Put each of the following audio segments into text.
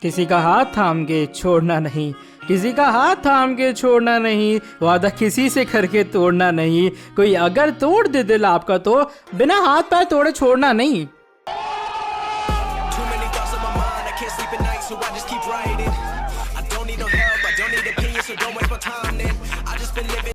किसी का हाथ थाम के छोड़ना नहीं, किसी का हाथ थाम के छोड़ना नहीं, वादा किसी से करके तोड़ना नहीं। कोई अगर तोड़ दे दिल आपका तो बिना हाथ पैर तोड़े छोड़ना नहीं। Too many thoughts on my mind, I can't sleep at night, so I just keep writing. I don't need no help, I don't need opinions, so don't waste my time then. I just been living.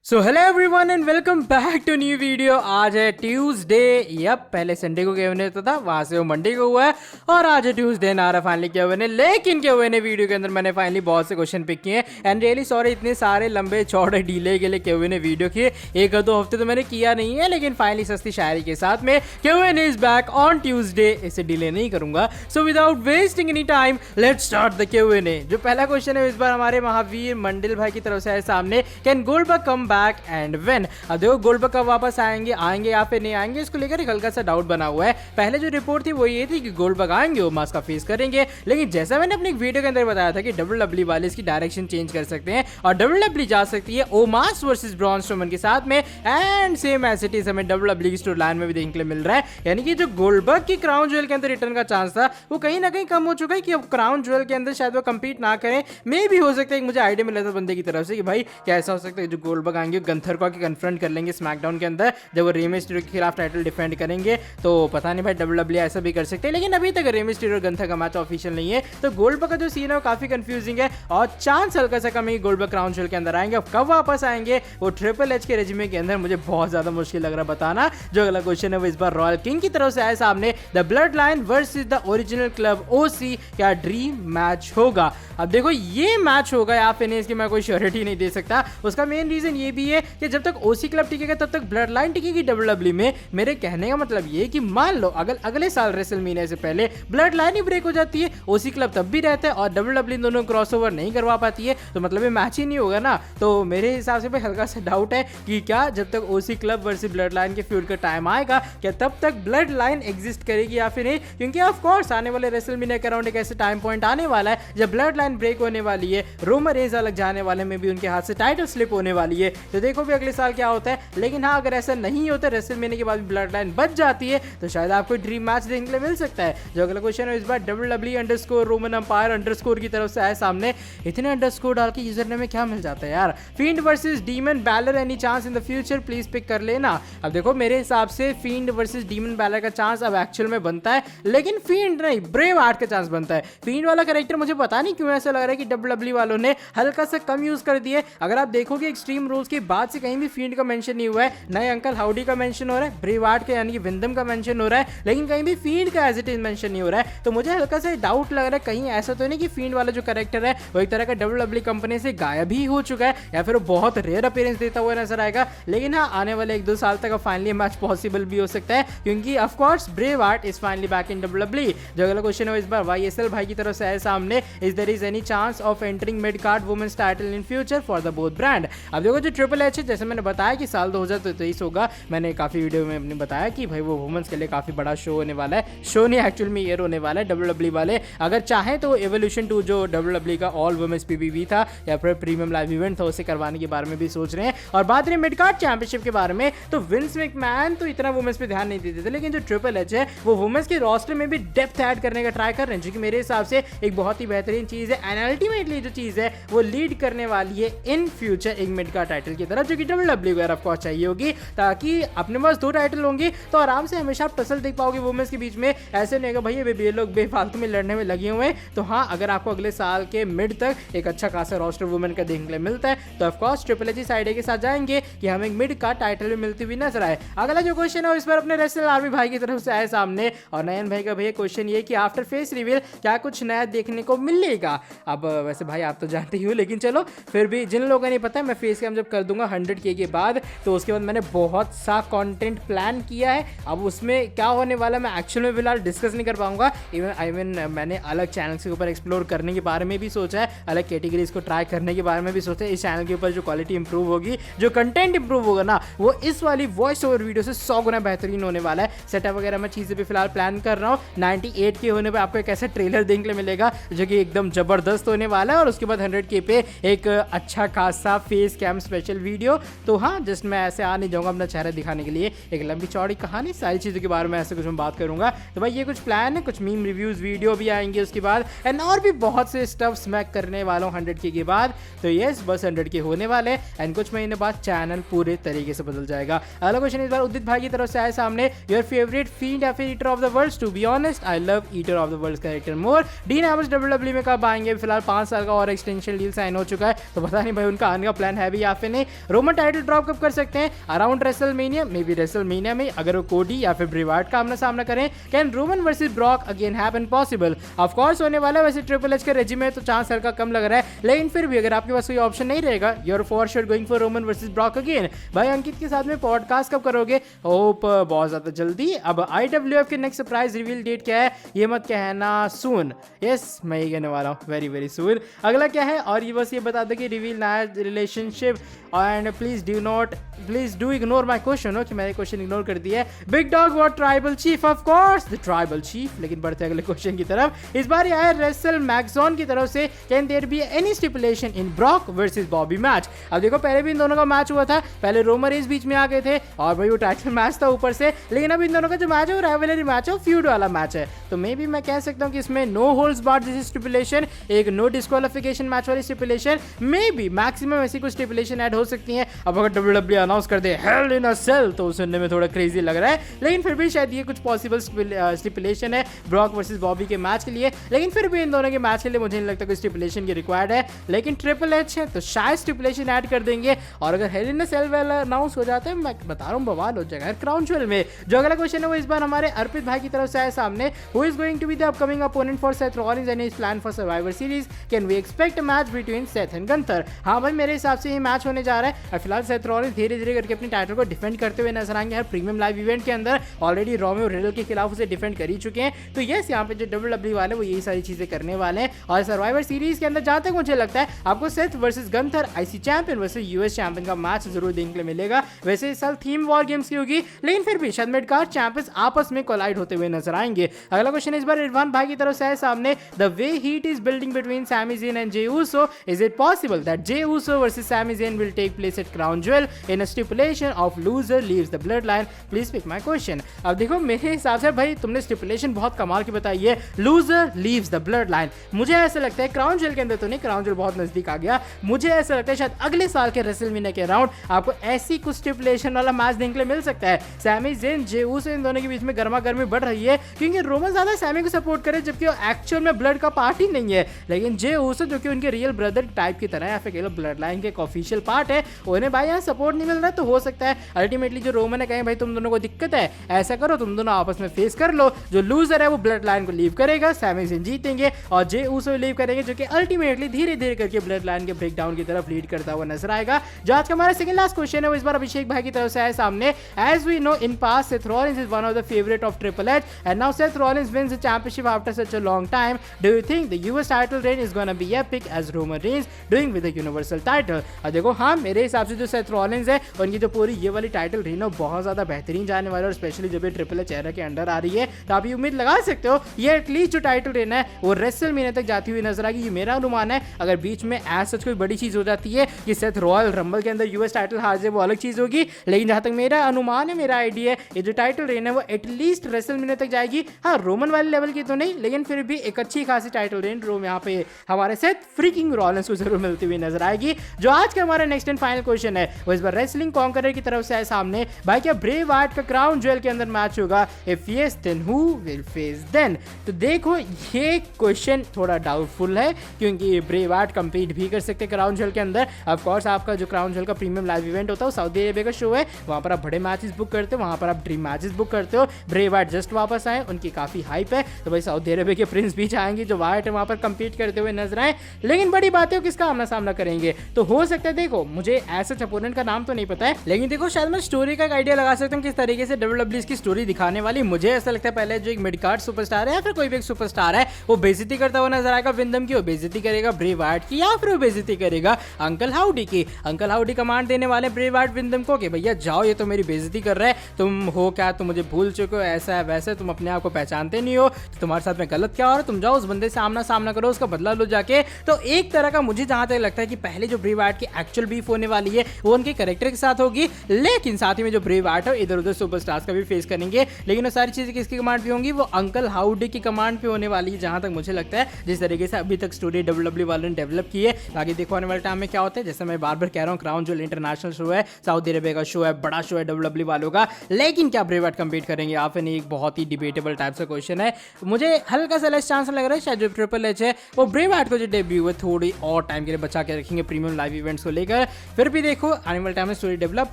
So hello everyone and welcome back to new video. आज है Tuesday. Yup, पहले Sunday को केवन ने तो था, वहां से वो मंडे को हुआ है और आज है ट्यूसडे ना रहा फाइनली केवन ने। लेकिन केवन ने वीडियो के अंदर मैंने फाइनली बहुत से क्वेश्चन पिक किए हैं एंड रियली सॉरी इतने सारे लंबे चौड़े डीले के लिए केवन ने वीडियो किए। एक दो हफ्ते तो मैंने किया नहीं है, लेकिन फाइनली सस्ती शायरी के साथ में केवन इज बैक ऑन ट्यूसडे। इसे डिले नहीं करूंगा। So without wasting any time let's start the केवन। जो पहला क्वेश्चन है इस बार हमारे महावीर मंडिल भाई की तरफ से है सामने। Can Goldberg come back and when? अब देखो गोल्डबर्ग कब वापस आएंगे या फिर नहीं आएंगे, इसको लेकर एक हल्का सा डाउट बना हुआ है। पहले जो रिपोर्ट थी वो ये थी कि गोल्डबर्ग आएंगे, ओमास का फेस करेंगे, लेकिन जैसा मैंने अपनी वीडियो के अंदर बताया था कि डब्ल्यूडब्ल्यूई वाले इसकी डायरेक्शन चेंज कर सकते हैं और डब्ल्यूडब्ल्यूई जा सकती है ओमास वर्सेस ब्रॉन स्ट्रोमन के साथ में। And same as it is हमें डब्ल्यूडब्ल्यूई की स्टोरी लाइन में भी देखने के लिए मिल रहा है, यानी कि जो गोल्डबर्ग की क्राउन ज्वेल के अंदर रिटर्न का चांस था वो कहीं ना कहीं कम हो चुका है कि अब क्राउन ज्वेल के अंदर शायद वो कंपीट ना करें। मे भी हो सकता है, मुझे आइडिया मिला था बंदे की तरफ से कि भाई क्या ऐसा हो सकता है जो गोल्डबर्ग आएंगे गंथर को आके कन्फ्रंट कर लेंगे स्मैकडाउन के अंदर जब वो रे मिस्टीरियो के खिलाफ टाइटल डिफेंड करेंगे। तो पता नहीं भाई डब्ल्यूडब्ल्यूई ऐसा भी कर सकते हैं, लेकिन अभी तक रे मिस्टीरियो और गंथर का मैच ऑफिशियल नहीं है। तो गोल्डबर्ग का जो सीन है वो काफी कंफ्यूजिंग है और चांस हल्का सा कम है कि गोल्डबर्ग क्राउन ज्वेल के अंदर आएंगे। अब कब वापस आएंगे वो ट्रिपल एच के रेजिमे के अंदर मुझे बहुत ज्यादा मुश्किल लग रहा है बताना। जो अगला क्वेश्चन है वो इस बार रॉयल किंग की तरफ से आया सामने। The blood line versus the original club OC, क्या ड्रीम मैच होगा? अब देखो ये मैच होगा या फिर नहीं, इसकी मैं कोई श्योरिटी नहीं दे सकता। उसका मेन रीजन ये भी है कि जब तक ओसी क्लब टिकेगा तब तक ब्लड लाइन टिकेगी डब्ल्यूडब्ल्यूई में। मेरे कहने का मतलब ये कि मान लो अगले साल रेसलमेनिया से पहले ब्लड लाइन ही ब्रेक हो जाती है, ओसी क्लब तब भी रहता है और डब्ल्यूडब्ल्यूई दोनों क्रॉसओवर नहीं करवा पाती है, तो मतलब ये मैच ही नहीं होगा ना। तो मेरे हिसाब से भाई हल्का सा डाउट है कि क्या जब तक ओसी क्लब वर्सेस ब्लड लाइन के फ्यूड का टाइम आएगा क्या तब तक ब्लड लाइन एग्जिस्ट करेगी या फिर नहीं, क्योंकि ऑफ कोर्स आने वाले रेसलमेनिया के अराउंड एक ऐसे टाइम पॉइंट आने वाला है जब ब्लड लाइन ब्रेक होने वाली है, रोमन रेंज अलग जाने वाले में भी उनके हाथ से टाइटल स्लिप होने वाली है। तो देखो भी अगले साल क्या होता है। लेकिन हाँ, अगर ऐसा नहीं होता रेसलमेनिया के बाद भी ब्लड लाइन बच जाती है तो शायद आपको ड्रीम मैच देखने के लिए मिल सकता है। जो अगला क्वेश्चन है इस बार WWE_ रोमन एम्पायर _ की तरफ से आया सामने। इतने अंडरस्कोर डाल के यूजर में क्या मिल जाता है यार। Fiend versus Demon Balor, any chance in the future please pick कर लेना। अब देखो मेरे हिसाब से फील्ड वर्सेस डीमन बैलर का चांस अब एक्चुअल में बनता है, लेकिन फील्ड नहीं ब्रेव हार्ट का चांस बनता है। फील्ड वाला कैरेक्टर मुझे पता नहीं क्यों ऐसा लग रहा है कि WWE वालों ने हल्का सा कम यूज कर दिए। अगर आप देखोगे एक्सट्रीम रूल्स के बाद से कहीं भी फील्ड का मेंशन नहीं हुआ है, नए अंकल हाउडी का मेंशन हो रहा है, ब्रेव हार्ट का यानी कि विंदम का मेंशन हो रहा है, लेकिन कहीं भी फील्ड का एज इट इज मेंशन नहीं हो रहा है। तो मुझे हल्का सा डाउट लग रहा है कहीं ऐसा तो नहीं कि फील्ड वाला जो कैरेक्टर है वो एक तरह का WWE कंपनी से गायब ही हो चुका है या फिर वो बहुत रेयर अपीयरेंस देता हुआ नजर आएगा। लेकिन हाँ, आने वाले 1-2 साल तक फाइनली मैच पॉसिबल भी हो सकता है, क्योंकि of course brave heart is finally back in WWE। जो अगला क्वेश्चन है इस बार YSL भाई की तरफ से आए सामने। Is there is any chance of entering mid card women's title in future for the both brand? अब देखो जो ट्रिपल एच है, जैसे मैंने बताया कि साल 2023 होगा, मैंने काफी वीडियो में अपने बताया कि भाई वो वुमेन्स के लिए काफी बड़ा शो होने वाला है। शो नहीं, एक्चुअल में ईयर होने वाला है। WWE वाले अगर चाहें तो एवोल्यूशन 2 जो WWE का ऑल वुमेन्स PPV था या फिर प्रीमियम लाइव इवेंट था उसे करवाने के बारे में भी सोच रहे हैं। और बात रही मिड कार्ड चैंपियनशिप के बारे में, तो विंस मैकमैन तो इतना वुमेन्स पे ध्यान नहीं देते थे, लेकिन जो ट्रिपल एच है वो वुमेन्स के रोस्टर में भी डेप्थ ऐड करने का ट्राई कर रहे हैं, जो कि मेरे हिसाब से एक बहुत ही बेहतरीन चीज है। एंड अल्टीमेटली जो चीज है वो लीड करने वाली है इन फ्यूचर एक मिड कार्ड टाइटल की तरफ, जो कि WWE को ऑफ कोर्स चाहिए होगी, ताकि अपने पास 2 टाइटल होंगे तो आराम से हमेशा आप टसल देख पाओगे वुमेन्स के बीच में। ऐसे नहीं होगा भाई ये लोग बेफालतू में लड़ने में लगे हुए हैं। तो हाँ, अगर आपको अगले साल के मिड तक एक अच्छा खासा रोस्टर वुमेन का देखने के लिए मिलता है तो ऑफ कोर्स ट्रिपल एच इस आइडिया के साथ जाएंगे कि हमें एक मिड कार्ड टाइटल भी मिलती हुई नजर आए। अगला जो क्वेश्चन है इस बार अपने रेसलर आर्मी भाई की तरफ से आए सामने और नयन भाई का भैया क्वेश्चन ये कि आफ्टर फेस रिवील क्या कुछ नया देखने को मिलेगा? अब वैसे भाई आप तो जानते ही हो, लेकिन चलो फिर भी जिन लोगों को नहीं पता है, मैं फेस कैम जब कर दूंगा 100K के बाद तो उसके बाद मैंने बहुत सा कंटेंट प्लान किया है। अब उसमें क्या होने वाला मैं एक्चुअल में फिलहाल डिस्कस नहीं कर पाऊंगा। इवन मैंने अलग चैनल्स के ऊपर एक्सप्लोर करने के बारे में भी सोचा है, अलग कैटेगरीज को ट्राई करने के बारे में भी सोचा है। इस चैनल के ऊपर जो क्वालिटी इंप्रूव होगी, जो कंटेंट इंप्रूव होगा ना, वो इस वाली वॉइस ओवर वीडियो से 100 गुना बेहतरीन होने वाला है। सेटअप वगैरह मैं चीज़ें भी फिलहाल प्लान कर रहा हूँ। 98K होने पर आपको एक ऐसा ट्रेलर देखने को मिलेगा जो कि एकदम जबरदस्त होने वाला है और उसके बाद 100K पे एक अच्छा खासा face cam special official video. तो हाँ, जस्ट मैं ऐसे आ नहीं जाऊँगा अपना चेहरा दिखाने के लिए, एक लंबी चौड़ी कहानी, सारी चीज़ों के बारे में ऐसे कुछ मैं बात करूँगा। तो भाई ये कुछ प्लान है, कुछ मीम रिव्यूज़ वीडियो भी आएंगे उसके बाद, एंड और भी बहुत से स्टफ्स मैं करने वाला हूँ 100K के बाद। तो यस, बस 100K होने वाले, एंड कुछ महीने बाद चैनल पूरे तरीके से बदल जाएगा। अगला क्वेश्चन इस बार उदित भाई की तरफ से आया सामने, योर फेवरेट फील्ड या फिर Eater of the World? To be honest I love Eater of the World character more. Dean एमस WWE में कब आएंगे? फिलहाल 5 साल का और एक्सटेंशन डील साइन हो चुका है, तो पता नहीं भाई उनका आने का प्लान है भी या फिर नहीं। रोमन टाइटल ड्रॉप कब कर सकते हैं? Around WrestleMania, may be WrestleMania में, अगर वो कोडी या फिर ब्रे वाइट का आमना सामना करें। Can Roman versus Brock again happen? Possible, of course होने वाला है। वैसे ट्रिपल एच का रेजिमे तो चांस हल्का कम लग रहा है, लेकिन फिर भी अगर आपके पास कोई ऑप्शन नहीं रहेगा, you are for sure going for Roman versus Brock again. भाई अंकित के साथ में पॉडकास्ट कब करोगे? होप बहुत ज्यादा जल्दी। अब IWF के नेक्स्ट सरप्राइज रिवील डेट क्या है? ये मत कहना सून। यस, मैं ये कहने वाला हूँ, वेरी वेरी सून। अगला क्या है? और ये बस ये बता दो कि रिवील नया relationship, and please do ignore my question. हो कि मैंने क्वेश्चन इग्नोर कर दिया है। Big dog what tribal chief? Of course the tribal chief. लेकिन बढ़ते अगले क्वेश्चन की तरफ। इस बार आया रेसल मैक्सॉन की तरफ से, can there be any stipulation in Brock versus Bobby match? अब देखो, पहले भी इन दोनों का मैच हुआ था, पहले रोमन रेंज बीच में आ गए थे और भाई वो टाइटल मैच था ऊपर से, लेकिन अब इन दोनों का जो मैच है वो राइवलरी मैच है, फ्यूड वाला मैच है। तो मे बी मैं कह सकता हूँ कि इसमें नो होल्ड्स बार्ड जैसी स्टिपुलेशन, एक नो डिस्क्वालिफिकेशन मैच वाली स्टिपुलेशन, मे बी मैक्सिमम ऐसी कुछ स्टिपुलेशन ऐड हो सकती है। अब अगर WWE अनाउंस कर दे हेल इन अ सेल तो सुनने में थोड़ा क्रेजी लग रहा है, लेकिन फिर भी शायद ये कुछ पॉसिबल स्टिपुलेशन है ब्रॉक वर्सेस बॉबी के मैच के लिए। लेकिन फिर भी इन दोनों के मैच के लिए मुझे नहीं लगता कोई स्टिपुलेशन की रिक्वायर्ड है, लेकिन ट्रिपल एच है तो शायद स्टिपुलेशन ऐड कर देंगे। और अगर हेल इन अ सेल वाला अनाउंस हो जाता है, मैं बता रहा हूँ बवाल हो जाएगा क्राउन ज्वेल में। जो अगला क्वेश्चन है वो इस बार हमारे अर्पित भाई की तरफ से आया सामने, who is going to be the upcoming opponent for Seth Rollins and his plan for Survivor Series? Can we expect a match between Seth and Gunther? हाँ भाई, मेरे हिसाब से ये मैच होने जा रहा है। और फिलहाल सेथ रॉलिंस धीरे धीरे करके अपने टाइटल को डिफेंड करते हुए नजर आएंगे हर प्रीमियम लाइव इवेंट के अंदर। ऑलरेडी रोमियो रिडल के खिलाफ उसे डिफेंड कर ही चुके हैं। तो यस, यहाँ पे जो WWE वाले वो यही सारी चीजें करने वाले हैं। और सर्वाइवर सीरीज के अंदर जहां तक मुझे लगता है आपको Seth versus Gunther IC champion versus US champion का मैच जरूर देखने को मिलेगा। वैसे इस साल थीम वॉर गेम्स की होगी, लेकिन फिर भी शायद मिड कार्ड चैंपियंस आपस में कोलाइड होते हुए नजर आएंगे। अगला क्वेश्चन इस बार इरफान भाई की तरफ से है सामने, the way heat is building between Sami Zayn and Jey Uso, is it possible that Jey Uso versus Sami Zayn will take place at Crown Jewel in a stipulation of loser leaves the blood line? Please pick my question. अब देखो, मेरे हिसाब से भाई तुमने stipulation बहुत कमाल की बताई है, loser leaves the blood line. मुझे ऐसा लगता है क्राउन ज्वेल के अंदर तो नहीं, क्राउन ज्वेल बहुत नजदीक आ गया, मुझे ऐसा लगता है शायद अगले साल के रेसलमेनिया के राउंड आपको ऐसी कुछ स्टिपुलेशन वाला मैच देखने को मिल सकता है। सैमी ज़ेन जे ऊसो इन दोनों के बीच में गर्मा गर्मी बढ़ रही है, क्योंकि रोमन ज्यादा सैमी को सपोर्ट करे जबकि वो एक्चुअल में ब्लड का पार्ट ही नहीं है, लेकिन जे ऊसो जो कि उनके रियल ब्रदर टाइप की तरह है या फिर ब्लड लाइन के ऑफिशियल पार्ट है, उन्हें भाई यहाँ सपोर्ट नहीं मिल रहा है। तो हो सकता है अल्टीमेटली जो रोमन ने कहे भाई तुम दोनों को दिक्कत है, ऐसा करो तुम दोनों आपस में फेस कर लो, जो लूजर है वो ब्लड लाइन को लीव करेगा, सैमी ज़ेन जीतेंगे और जे ऊसो लीव करेंगे, जो कि अल्टीमेटली धीरे धीरे करके ब्लड लाइन के ब्रेकडाउन की तरफ लीड करता हुआ नजर आएगा। जो आज का हमारा सेकंड लास्ट क्वेश्चन है वो इस बार अभिषेक भाई की तरफ से आया सामने, as we know in past Seth Rollins is one of the favourite of Triple H and now Seth Rollins wins the championship after such a long time, do you think the US title reign is gonna be epic as Roman Reigns doing with the Universal title? और देखो हाँ, मेरे हिसाब से जो Seth Rollins है उनकी जो पूरी ये वाली टाइटल रेन है बहुत ज्यादा बेहतरीन जाने वाली है, और स्पेशली जब ये ट्रिपल एच एरा के अंडर आ रही है तो आप ये उम्मीद लगा सकते हो ये एटलीस्ट जो टाइटल रेन है वो रेसलमेनिया तक जाती हुई नजर आएगी। ये मेरा अनुमान है। अगर बीच में एज सच कोई बड़ी चीज हो जाती है कि सेथ रॉयल रंबल के अंदर यूएस टाइटल हार जाए, वो अलग चीज होगी, लेकिन जहां तक मेरा अनुमान है, मेरा आइडिया है, ये जो टाइटल रेन है वो एटलीस्ट रेसलमेनिया तक जाएगी। हाँ, रोमन वाले लेवल की तो नहीं, लेकिन फिर भी एक अच्छी खासी टाइटल रेन रोम यहाँ पे हमारे सेथ फ्रीकिंग रॉलिंस को जरूर मिलती हुई नजर आएगी। जो आज का हमारा नेक्स्ट एंड फाइनल क्वेश्चन है वो इस बार रेसलिंग कॉन्करर की तरफ से है सामने, भाई क्या ब्रे वाइट का क्राउन ज्वेल के अंदर मैच होगा? If yes then who will face then? तो देखो, ये क्वेश्चन थोड़ा डाउटफुल है, क्योंकि ब्रे वाइट कंपीट भी कर सकते हैं क्राउन ज्वेल के अंदर। ऑफ कोर्स आपका जो क्राउन ज्वेल का प्रीमियम लाइव इवेंट होता है वो सऊदी अरेबिया का शो है, वहां पर आप बड़े मैचेस बुक करते हो, वहां पर आप ड्रीम मैचेस बुक करते हो। ब्रे वाइट जस्ट वापस आए, उनकी काफी हाइप है, तो भाई सऊदी अरेबिया के प्रिंस भी चाहेंगे जो वाइट है वहां पर कंपीट करते हुए नजर आए। लेकिन बड़ी बात है किसका आमना सामना करेंगे, तो हो सकता है, देखो मुझे ऐसा अपोनेंट का नाम तो नहीं पता है, लेकिन देखो शायद मैं स्टोरी का एक आइडिया लगा सकता हूँ किस तरीके से WWE की स्टोरी दिखाने वाली। मुझे ऐसा लगता है पहले जो एक मिड कार्ड सुपरस्टार है या फिर कोई भी एक सुपरस्टार है वो बेइज्जती करता हुआ नजर आएगा विंदम की, वो बेइज्जती करेगा ब्रे वाइट की, या फिर वो बेइज्जती करेगा अंकल हाउडी की। अंकल हाउडी कमांड देने वाले ब्रे वाइट विंदम को कि भैया जाओ, ये तो मेरी बेइज्जती कर रहा है, तुम हो क्या, तुम मुझे भूल चुके हो, ऐसा है वैसा, तुम अपने आप को पहचानते नहीं हो, तो तुम्हारे साथ में गलत क्या हो रहा है, तुम जाओ उस बंदे से आमना सामना करो, उसका बदला लो जाके। तो एक तरह का मुझे जहां तक लगता है कि पहले जो ब्रे वाइट की एक्चुअल भी बीफ होने वाली है वो उनके कैरेक्टर के साथ होगी, लेकिन साथ ही में जो ब्रेव आर्ट है इधर उधर सुपरस्टार्स का भी फेस करेंगे। लेकिन वो सारी चीजें किसकी कमांड पे होंगी? वो अंकल हाउडी की कमांड पे होने वाली है, जहां तक मुझे लगता है, जिस तरीके से अभी तक स्टोरी डब्ल्यूडब्ल्यू वालों ने डेवलप की है। आगे देखो आने वाले टाइम में क्या होता है। जैसे मैं बार बार कह रहा हूँ, क्राउन ज्वेल इंटरनेशनल शो है, सऊदी अरेबिया का शो है, बड़ा शो है डब्ल्यूडब्ल्यू वालों का, लेकिन क्या ब्रेव आर्ट कंपीट करेंगे? या फिर नहीं, एक बहुत ही डिबेटेबल टाइप से क्वेश्चन है। मुझे हल्का सा लेस चांस लग रहा है शायद जो ट्रिपल एच है वो ब्रेव आर्ट को जो डेब्यू है थोड़ी और टाइम के लिए बचा के रखेंगे प्रीमियम लाइव इवेंट्स को लेकर। फिर भी देखो आने वाले टाइम में स्टोरी डेवलप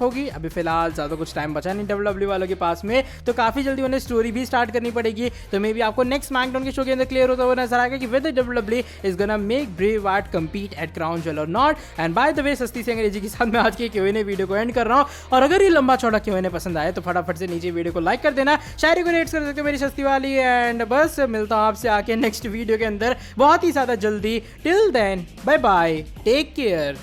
होगी। अभी फिलहाल ज्यादा कुछ टाइम बचा नहीं डब्ल्यूडब्ल्यू वालों के पास में, तो काफी जल्दी उन्हें स्टोरी भी स्टार्ट करनी पड़ेगी। तो मे बी आपको नेक्स्ट स्मैकडाउन के शो के अंदर क्लियर होता हुआ नजर आएगा कि whether WWE is gonna make Bray Wyatt compete at Crown Jewel or not। And by the way सस्ती सी अंग्रेजी के साथ मैं आज के Q&A वीडियो को एंड कर रहा हूँ। और अगर ये लंबा चौड़ा Q&A पसंद आए तो फटाफट से नीचे वीडियो को लाइक कर देना, शायरी को रेट कर सकते हो मेरी सस्ती वाली। एंड बस मिलता हूँ आपसे आके नेक्स्ट वीडियो के अंदर बहुत ही ज्यादा जल्दी। Till then bye bye, take care.